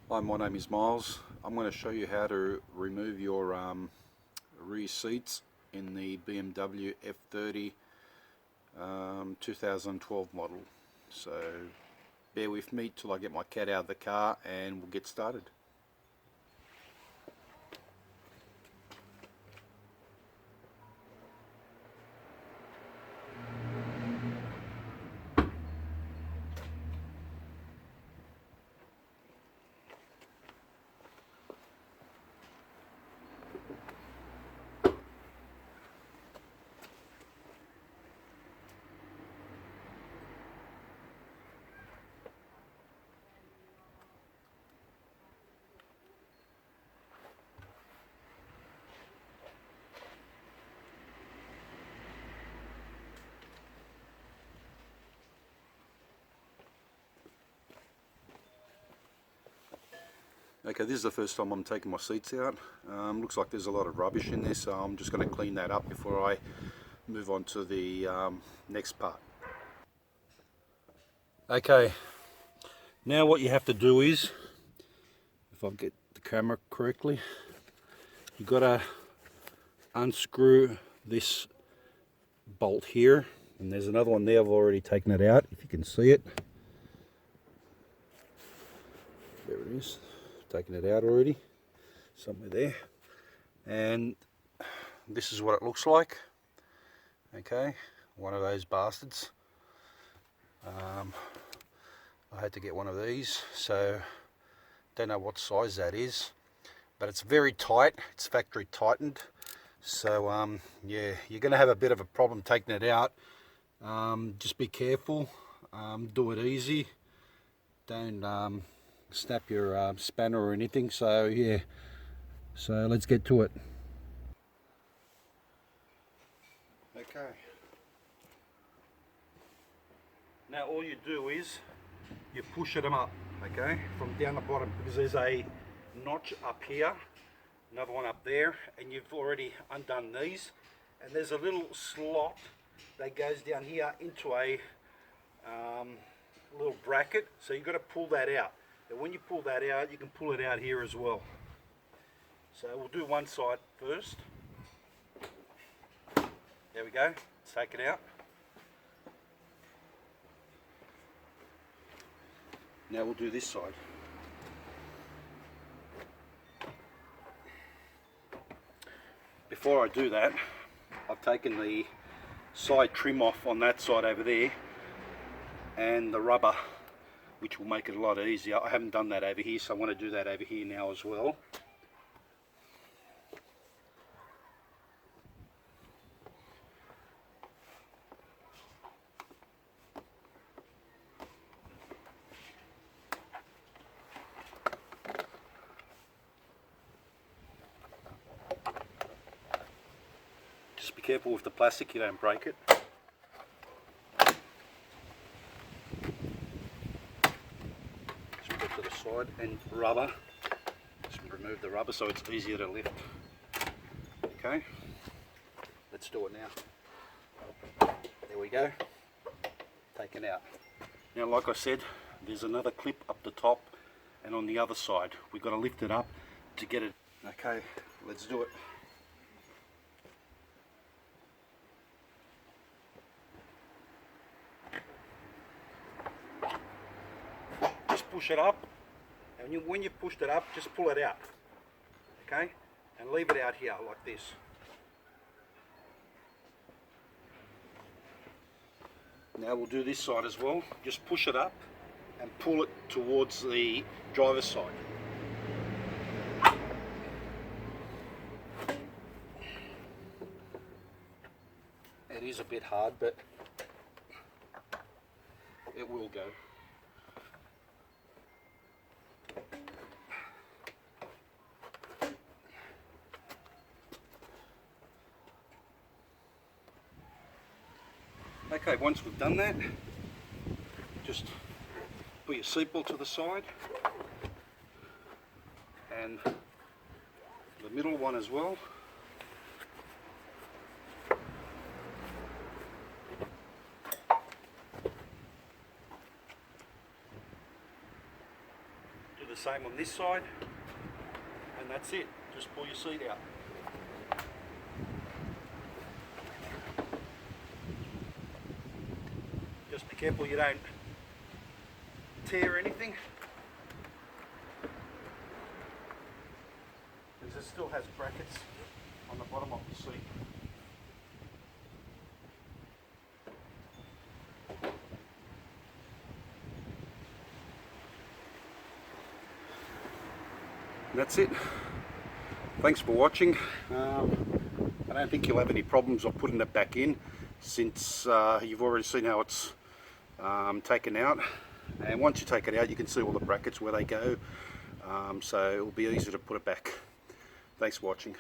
Hi, my name is Miles. I'm going to show you how to remove your rear seats in the BMW F30 2012 model. So bear with me till I get my cat out of the car and we'll get started. Okay, this is the first time I'm taking my seats out. Looks like there's a lot of rubbish in there, so I'm just going to clean that up before I move on to the next part. Okay, now what you have to do is, if I get the camera correctly, you've got to unscrew this bolt here, and there's another one there. I've already taken it out, if you can see it. There it is, taken it out already, somewhere there. And this is what it looks like. Okay, one of those bastards. I had to get one of these, so don't know what size that is, but it's very tight. It's factory tightened, so yeah, you're going to have a bit of a problem taking it out. Just be careful, do it easy, don't snap your spanner or anything. So yeah, so let's get to it. Okay, now all you do is you push them up, okay, from down the bottom, because there's a notch up here, another one up there, and you've already undone these, and there's a little slot that goes down here into a little bracket, so you've got to pull that out. And when you pull that out, you can pull it out here as well. So we'll do one side first. There we go, let's take it out. Now we'll do this side. Before I do that, I've taken the side trim off on that side over there and the rubber, which will make it a lot easier. I haven't done that over here, so I want to do that over here now as well. Just be careful with the plastic, you don't break it. Just put it to the side, and rubber, just remove the rubber so it's easier to lift. Okay, let's do it now. There we go, taken out. Now like I said, there's another clip up the top and on the other side. We've got to lift it up to get it. Okay, let's do it. Just push it up, and when you've pushed it up, just pull it out, okay, and leave it out here like this. Now we'll do this side as well. Just push it up and pull it towards the driver's side. It is a bit hard, but it will go. Okay, once we've done that, just put your seatbelt to the side and the middle one as well. Do the the same on this side, and that's it. Just pull your seat out. Just be careful you don't tear anything, because it still has brackets on the bottom of the seat. And that's it. Thanks for watching. I don't think you'll have any problems of putting it back in, since you've already seen how it's taken out. And once you take it out, you can see all the brackets where they go, so it'll be easy to put it back. Thanks for watching.